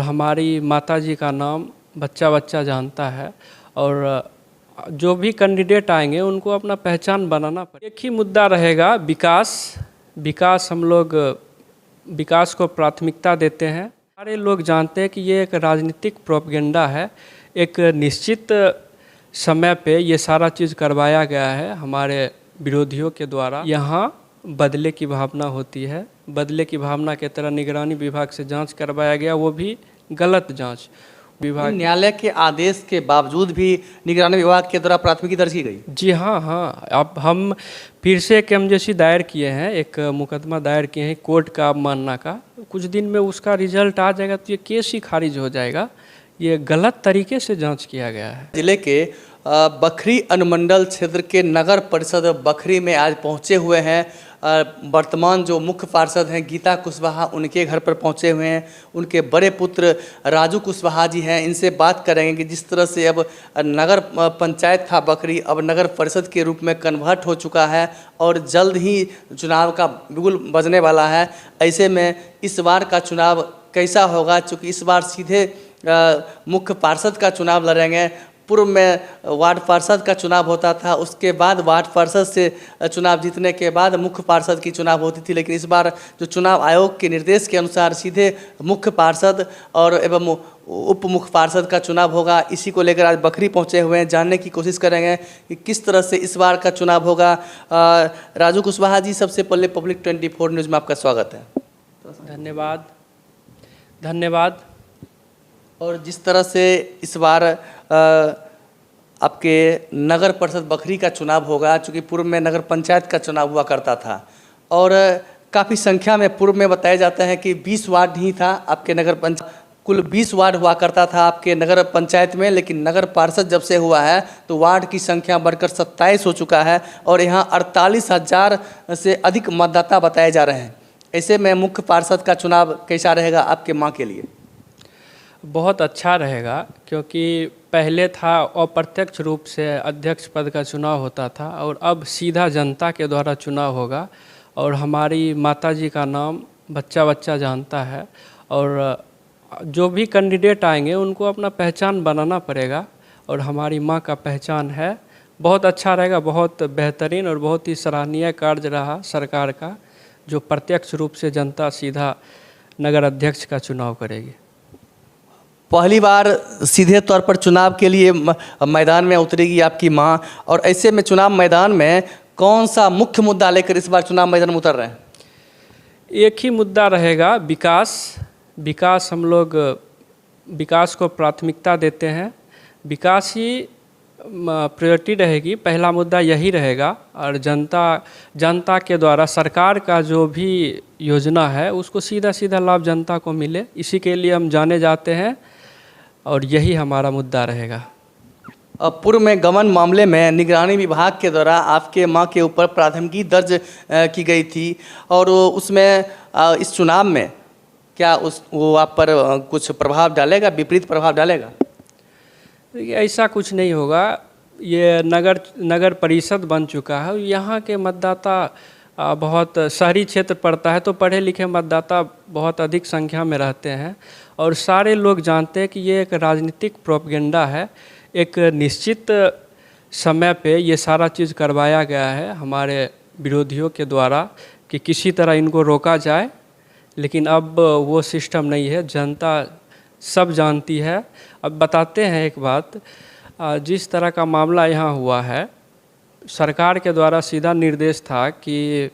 हमारी माताजी का नाम बच्चा बच्चा जानता है। और जो भी कैंडिडेट आएंगे उनको अपना पहचान बनाना पड़ेगा। एक ही मुद्दा रहेगा, विकास। हम लोग विकास को प्राथमिकता देते हैं। सारे लोग जानते हैं कि ये एक राजनीतिक प्रोपेगेंडा है। एक निश्चित समय पे ये सारा चीज़ करवाया गया है हमारे विरोधियों के द्वारा। यहाँ बदले की भावना होती है। बदले की भावना के तरह निगरानी विभाग से जांच करवाया गया, वो भी गलत जांच। विभाग न्यायालय के आदेश के बावजूद भी निगरानी विभाग के द्वारा प्राथमिकी दर्ज की गई। जी हाँ। अब हम फिर से एक एमजेसी दायर किए हैं, एक मुकदमा दायर किए हैं कोर्ट का अवमानना का। कुछ दिन में उसका रिजल्ट आ जाएगा तो ये केस ही खारिज हो जाएगा। ये गलत तरीके से जांच किया गया है। जिले के बखरी अनुमंडल क्षेत्र के नगर परिषद बखरी में आज पहुंचे हुए हैं। वर्तमान जो मुख्य पार्षद हैं गीता कुशवाहा, उनके घर पर पहुंचे हुए हैं। उनके बड़े पुत्र राजू कुशवाहा जी हैं। इनसे बात करेंगे कि जिस तरह से अब नगर पंचायत था बखरी अब नगर परिषद के रूप में कन्वर्ट हो चुका है और जल्द ही चुनाव का बिगुल बजने वाला है। ऐसे में इस बार का चुनाव कैसा होगा, चूँकि इस बार सीधे मुख्य पार्षद का चुनाव लड़ेंगे। पूर्व में वार्ड पार्षद का चुनाव होता था, उसके बाद वार्ड पार्षद से चुनाव जीतने के बाद मुख्य पार्षद की चुनाव होती थी। लेकिन इस बार जो चुनाव आयोग के निर्देश के अनुसार सीधे मुख्य पार्षद और एवं उप मुख्य पार्षद का चुनाव होगा। इसी को लेकर आज बखरी पहुंचे हुए हैं। जानने की कोशिश करेंगे कि किस तरह से इस बार का चुनाव होगा। राजू कुशवाहा जी, सबसे पहले पब्लिक 24 न्यूज़ में आपका स्वागत है। धन्यवाद। और जिस तरह से इस बार आपके नगर परिषद बखरी का चुनाव होगा, चूँकि पूर्व में नगर पंचायत का चुनाव हुआ करता था और काफ़ी संख्या में पूर्व में बताया जाता है कि 20 वार्ड ही था आपके नगर पंचायत, कुल 20 वार्ड हुआ करता था आपके नगर पंचायत में। लेकिन नगर पार्षद जब से हुआ है तो वार्ड की संख्या बढ़कर 27 हो चुका है और यहाँ 48,000 से अधिक मतदाता बताए जा रहे हैं। ऐसे में मुख्य पार्षद का चुनाव कैसा रहेगा आपके माँ के लिए? बहुत अच्छा रहेगा, क्योंकि पहले था अप्रत्यक्ष रूप से अध्यक्ष पद का चुनाव होता था और अब सीधा जनता के द्वारा चुनाव होगा। और हमारी माताजी का नाम बच्चा बच्चा जानता है। और जो भी कैंडिडेट आएंगे उनको अपना पहचान बनाना पड़ेगा और हमारी माँ का पहचान है। बहुत अच्छा रहेगा, बहुत बेहतरीन और बहुत ही सराहनीय कार्य रहा सरकार का, जो प्रत्यक्ष रूप से जनता सीधा नगर अध्यक्ष का चुनाव करेगी। पहली बार सीधे तौर पर चुनाव के लिए मैदान में उतरेगी आपकी मां, और ऐसे में चुनाव मैदान में कौन सा मुख्य मुद्दा लेकर इस बार चुनाव मैदान में उतर रहे हैं? एक ही मुद्दा रहेगा, विकास। हम लोग विकास को प्राथमिकता देते हैं। विकास ही प्रायोरिटी रहेगी, पहला मुद्दा यही रहेगा। और जनता के द्वारा सरकार का जो भी योजना है उसको सीधा सीधा लाभ जनता को मिले, इसी के लिए हम जाने जाते हैं और यही हमारा मुद्दा रहेगा। पूर्व में गबन मामले में निगरानी विभाग के द्वारा आपके मां के ऊपर प्राथमिकी दर्ज की गई थी और उसमें इस चुनाव में क्या वो आप पर कुछ प्रभाव डालेगा, विपरीत प्रभाव डालेगा? ऐसा कुछ नहीं होगा। ये नगर परिषद बन चुका है। यहाँ के मतदाता बहुत शहरी क्षेत्र पड़ता है तो पढ़े लिखे मतदाता बहुत अधिक संख्या में रहते हैं और सारे लोग जानते हैं कि ये एक राजनीतिक प्रोपेगेंडा है। एक निश्चित समय पे ये सारा चीज़ करवाया गया है हमारे विरोधियों के द्वारा कि किसी तरह इनको रोका जाए, लेकिन अब वो सिस्टम नहीं है। जनता सब जानती है। अब बताते हैं एक बात, जिस तरह का मामला यहाँ हुआ है, सरकार के द्वारा सीधा निर्देश था कि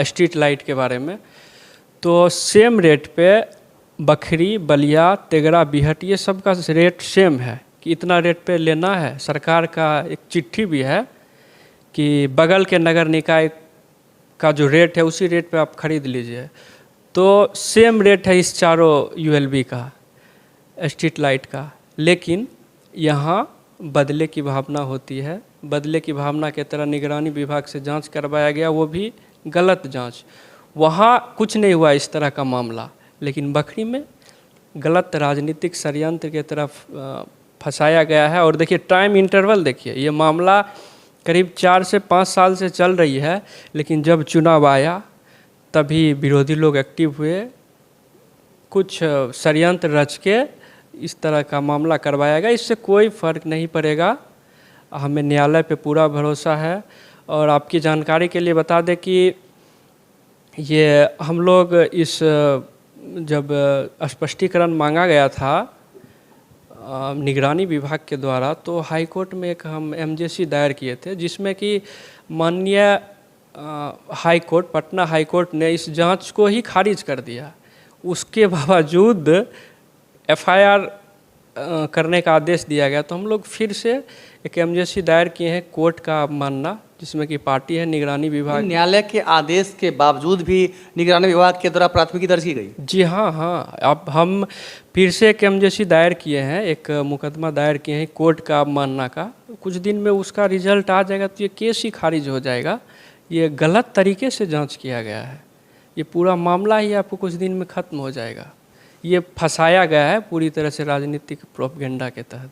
स्ट्रीट लाइट के बारे में, तो सेम रेट पे बखरी, बलिया, तेगरा, बिहट ये सब का रेट सेम है कि इतना रेट पे लेना है। सरकार का एक चिट्ठी भी है कि बगल के नगर निकाय का जो रेट है उसी रेट पे आप खरीद लीजिए। तो सेम रेट है इस चारों यूएलबी का, स्ट्रीट लाइट का। लेकिन यहाँ बदले की भावना होती है। बदले की भावना के तरह निगरानी विभाग से जांच करवाया गया, वो भी गलत जांच। वहाँ कुछ नहीं हुआ इस तरह का मामला, लेकिन बखरी में गलत राजनीतिक षड्यंत्र के तरफ फंसाया गया है। और देखिए टाइम इंटरवल देखिए, ये मामला करीब 4 से 5 साल से चल रही है, लेकिन जब चुनाव आया तभी विरोधी लोग एक्टिव हुए कुछ षड्यंत्र रच के इस तरह का मामला करवाया गया। इससे कोई फ़र्क नहीं पड़ेगा, हमें न्यायालय पे पूरा भरोसा है। और आपकी जानकारी के लिए बता दें कि ये हम लोग इस जब स्पष्टीकरण मांगा गया था निगरानी विभाग के द्वारा, तो हाई कोर्ट में एक हम एमजेसी दायर किए थे, जिसमें कि माननीय high court, Patna high court ने इस जांच को ही खारिज कर दिया। उसके बावजूद एफआईआर करने का आदेश दिया गया, तो हम लोग फिर से एक एमजेसी दायर किए हैं कोर्ट का मानना, जिसमें कि पार्टी है निगरानी विभाग। न्यायालय के आदेश के बावजूद भी निगरानी विभाग के द्वारा प्राथमिकी दर्ज की गई? जी हाँ, अब हम फिर से एक एमजेसी दायर किए हैं, एक मुकदमा दायर किए हैं कोर्ट का मानना का। कुछ दिन में उसका रिजल्ट आ जाएगा तो ये केस ही खारिज हो जाएगा। ये गलत तरीके से जांच किया गया है, ये पूरा मामला ही आपको कुछ दिन में ख़त्म हो जाएगा। ये फंसाया गया है पूरी तरह से राजनीतिक प्रोपेगेंडा के तहत।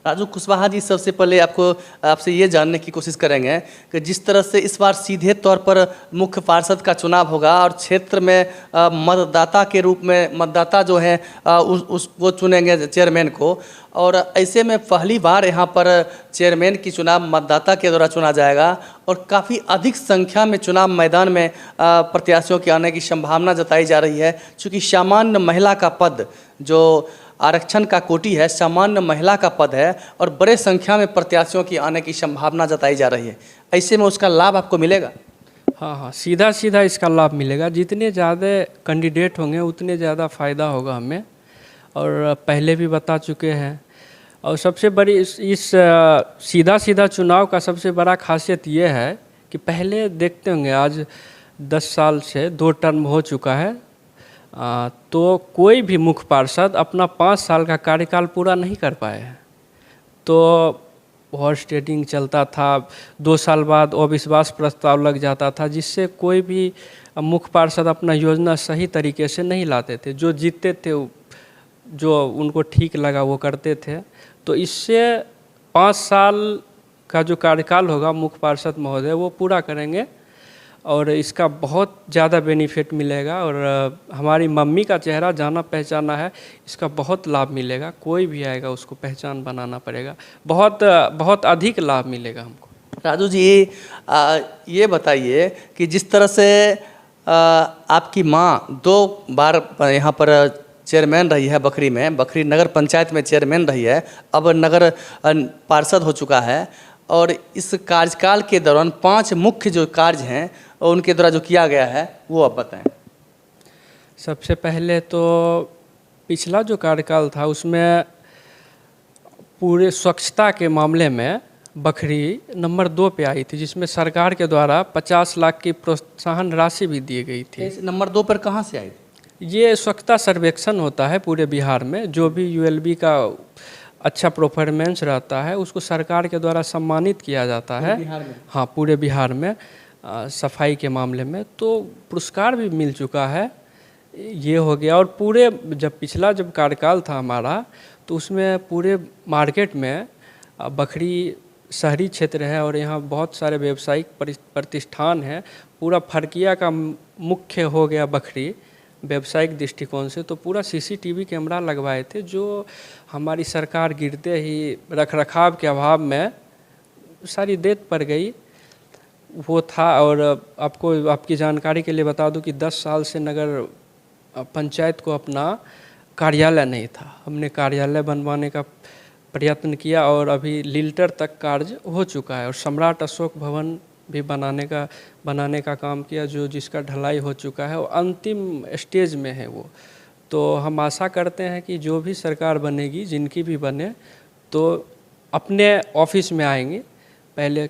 राजू कुशवाहा जी, सबसे पहले आपसे ये जानने की कोशिश करेंगे कि जिस तरह से इस बार सीधे तौर पर मुख्य पार्षद का चुनाव होगा और क्षेत्र में मतदाता के रूप में मतदाता जो है वो चुनेंगे चेयरमैन को, और ऐसे में पहली बार यहाँ पर चेयरमैन की चुनाव मतदाता के द्वारा चुना जाएगा और काफ़ी अधिक संख्या में चुनाव मैदान में प्रत्याशियों के आने की संभावना जताई जा रही है। चूँकि सामान्य महिला का पद, जो आरक्षण का कोटि है, सामान्य महिला का पद है और बड़े संख्या में प्रत्याशियों की आने की संभावना जताई जा रही है। ऐसे में उसका लाभ आपको मिलेगा? हाँ, सीधा सीधा इसका लाभ मिलेगा। जितने ज़्यादा कैंडिडेट होंगे उतने ज़्यादा फ़ायदा होगा हमें, और पहले भी बता चुके हैं। और सबसे बड़ी इस सीधा चुनाव का सबसे बड़ा खासियत ये है कि पहले देखते होंगे, आज 10 साल से 2 टर्म हो चुका है, तो कोई भी मुख्य पार्षद अपना 5 साल का कार्यकाल पूरा नहीं कर पाए हैं। तो हॉर्स ट्रेडिंग चलता था, 2 साल बाद अविश्वास प्रस्ताव लग जाता था, जिससे कोई भी मुख्य पार्षद अपना योजना सही तरीके से नहीं लाते थे। जो जीतते थे, जो उनको ठीक लगा वो करते थे। तो इससे 5 साल का जो कार्यकाल होगा मुख्य पार्षद महोदय वो पूरा करेंगे और इसका बहुत ज़्यादा बेनिफिट मिलेगा। और हमारी मम्मी का चेहरा जाना पहचाना है, इसका बहुत लाभ मिलेगा। कोई भी आएगा उसको पहचान बनाना पड़ेगा, बहुत अधिक लाभ मिलेगा हमको। राजू जी, ये बताइए कि जिस तरह से आपकी माँ 2 बार यहाँ पर चेयरमैन रही है बखरी में, बखरी नगर पंचायत में चेयरमैन रही है, अब नगर पार्षद हो चुका है, और इस कार्यकाल के दौरान 5 मुख्य जो कार्य हैं और उनके द्वारा जो किया गया है वो आप बताएं। सबसे पहले तो पिछला जो कार्यकाल था उसमें पूरे स्वच्छता के मामले में बखरी नंबर 2 पे आई थी, जिसमें सरकार के द्वारा 50 लाख की प्रोत्साहन राशि भी दी गई थी। नंबर 2 पर कहाँ से आई? ये स्वच्छता सर्वेक्षण होता है पूरे बिहार में, जो भी यूएलबी का अच्छा परफॉर्मेंस रहता है उसको सरकार के द्वारा सम्मानित किया जाता है। हाँ, पूरे बिहार में सफाई के मामले में तो पुरस्कार भी मिल चुका है, ये हो गया। और पूरे पिछला जब कार्यकाल था हमारा, तो उसमें पूरे मार्केट में बखरी शहरी क्षेत्र है और यहाँ बहुत सारे व्यावसायिक प्रतिष्ठान हैं। पूरा फरकिया का मुख्य हो गया बखरी व्यावसायिक दृष्टिकोण से, तो पूरा सीसीटीवी कैमरा लगवाए थे, जो हमारी सरकार गिरते ही रखरखाव के अभाव में सारी देत पड़ गई, वो था। और आपकी जानकारी के लिए बता दूं कि 10 साल से नगर पंचायत को अपना कार्यालय नहीं था। हमने कार्यालय बनवाने का प्रयत्न किया और अभी लिल्टर तक कार्य हो चुका है, और सम्राट अशोक भवन भी बनाने का काम किया, जिसका ढलाई हो चुका है और अंतिम स्टेज में है वो। तो हम आशा करते हैं कि जो भी सरकार बनेगी, जिनकी भी बने, तो अपने ऑफिस में आएंगे। पहले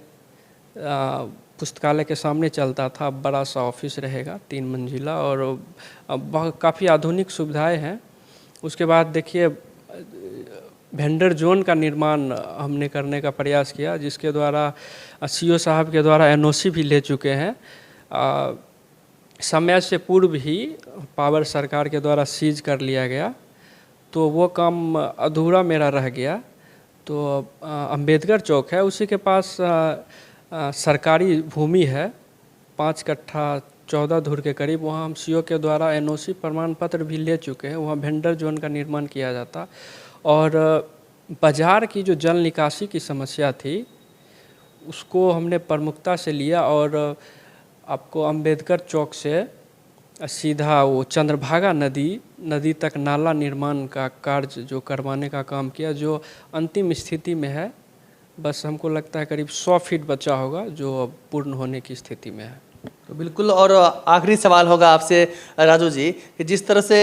पुस्तकालय के सामने चलता था, अब बड़ा सा ऑफिस रहेगा 3 मंजिला, और अब काफ़ी आधुनिक सुविधाएं हैं। उसके बाद देखिए वेंडर जोन का निर्माण हमने करने का प्रयास किया, जिसके द्वारा सीओ साहब के द्वारा एनओसी भी ले चुके हैं। समय से पूर्व ही पावर सरकार के द्वारा सीज कर लिया गया, तो वो काम अधूरा मेरा रह गया। तो अंबेडकर चौक है, उसी के पास सरकारी भूमि है, 5 कट्ठा 14 धुर के करीब, वहाँ हम सीओ के द्वारा एनओसी प्रमाण पत्र भी ले चुके हैं। वहाँ वेंडर जोन का निर्माण किया जाता। और बाज़ार की जो जल निकासी की समस्या थी उसको हमने प्रमुखता से लिया और आपको अंबेडकर चौक से सीधा वो चंद्रभागा नदी तक नाला निर्माण का कार्य जो करवाने का काम किया, जो अंतिम स्थिति में है। बस हमको लगता है करीब 100 फीट बचा होगा जो अब पूर्ण होने की स्थिति में है। तो बिल्कुल, और आखिरी सवाल होगा आपसे राजू जी कि जिस तरह से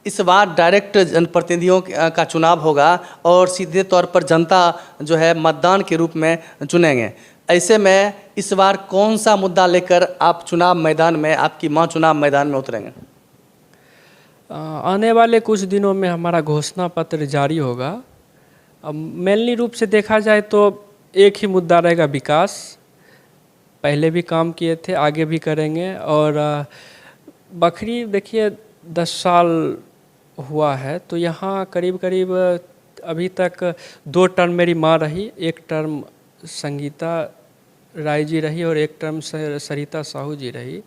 इस बार डायरेक्ट जनप्रतिनिधियों का चुनाव होगा और सीधे तौर पर जनता जो है मतदान के रूप में चुनेंगे, ऐसे में इस बार कौन सा मुद्दा लेकर आप चुनाव मैदान में, आपकी मां चुनाव मैदान में उतरेंगे? आने वाले कुछ दिनों में हमारा घोषणा पत्र जारी होगा। अब मेनली रूप से देखा जाए तो एक ही मुद्दा रहेगा, विकास। पहले भी काम किए थे, आगे भी करेंगे। और बखरी देखिए 10 साल हुआ है तो यहाँ करीब करीब अभी तक 2 टर्म मेरी माँ रही, 1 टर्म संगीता राय जी रही और 1 टर्म सरिता साहू जी रही।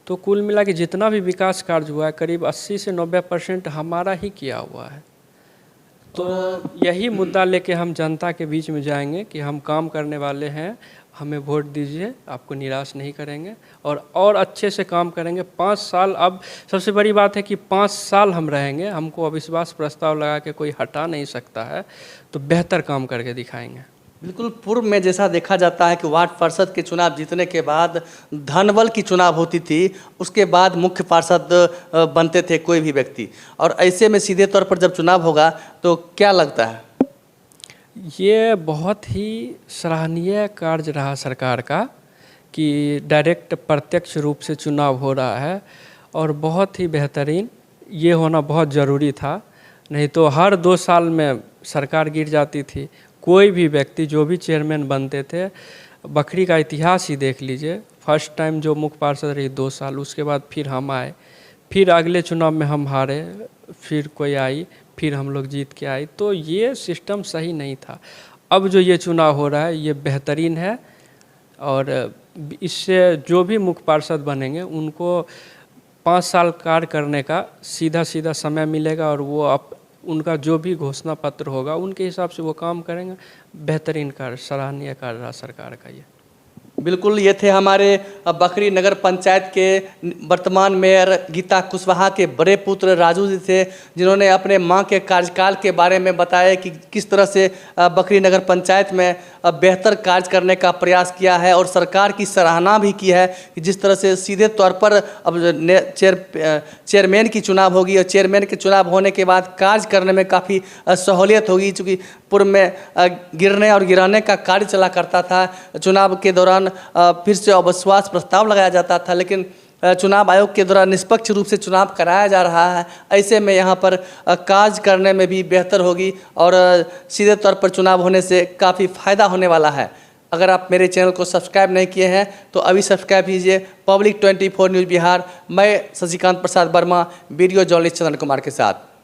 तो कुल मिला के जितना भी विकास कार्य हुआ है करीब 80 से 90% हमारा ही किया हुआ है। तो यही मुद्दा लेके हम जनता के बीच में जाएंगे कि हम काम करने वाले हैं, हमें वोट दीजिए, आपको निराश नहीं करेंगे और अच्छे से काम करेंगे। 5 साल, अब सबसे बड़ी बात है कि 5 साल हम रहेंगे, हमको अविश्वास प्रस्ताव लगा के कोई हटा नहीं सकता है, तो बेहतर काम करके दिखाएंगे। बिल्कुल, पूर्व में जैसा देखा जाता है कि वार्ड पार्षद के चुनाव जीतने के बाद धनबल की चुनाव होती थी, उसके बाद मुख्य पार्षद बनते थे कोई भी व्यक्ति, और ऐसे में सीधे तौर पर जब चुनाव होगा तो क्या लगता है? ये बहुत ही सराहनीय कार्य रहा सरकार का कि डायरेक्ट प्रत्यक्ष रूप से चुनाव हो रहा है, और बहुत ही बेहतरीन, ये होना बहुत ज़रूरी था। नहीं तो हर 2 साल में सरकार गिर जाती थी। कोई भी व्यक्ति जो भी चेयरमैन बनते थे, बखरी का इतिहास ही देख लीजिए, फर्स्ट टाइम जो मुख्य पार्षद रही 2 साल, उसके बाद फिर हम आए, फिर अगले चुनाव में हम हारे, फिर कोई आई, फिर हम लोग जीत के आए। तो ये सिस्टम सही नहीं था। अब जो ये चुनाव हो रहा है ये बेहतरीन है, और इससे जो भी मुख्य पार्षद बनेंगे उनको 5 साल कार्य करने का सीधा समय मिलेगा, और वो उनका जो भी घोषणा पत्र होगा उनके हिसाब से वो काम करेंगे। बेहतरीन कार्य, सराहनीय कार्य रहा सरकार का ये। बिल्कुल, ये थे हमारे बखरी नगर पंचायत के वर्तमान मेयर गीता कुशवाहा के बड़े पुत्र राजू जी थे, जिन्होंने अपने मां के कार्यकाल के बारे में बताया कि किस तरह से बखरी नगर पंचायत में बेहतर कार्य करने का प्रयास किया है, और सरकार की सराहना भी की है कि जिस तरह से सीधे तौर पर अब चेयरमैन की चुनाव होगी, और चेयरमैन के चुनाव होने के बाद कार्य करने में काफ़ी सहूलियत होगी, चूँकि पूर्व में गिरने और गिराने का कार्य चला करता था। चुनाव के दौरान फिर से अविश्वास प्रस्ताव लगाया जाता था, लेकिन चुनाव आयोग के द्वारा निष्पक्ष रूप से चुनाव कराया जा रहा है। ऐसे में यहाँ पर कार्य करने में भी बेहतर होगी, और सीधे तौर पर चुनाव होने से काफ़ी फ़ायदा होने वाला है। अगर आप मेरे चैनल को सब्सक्राइब नहीं किए हैं तो अभी सब्सक्राइब कीजिए पब्लिक 24 न्यूज़ बिहार। मैं शशिकांत प्रसाद वर्मा, वीडियो जर्नलिस्ट चंदन कुमार के साथ।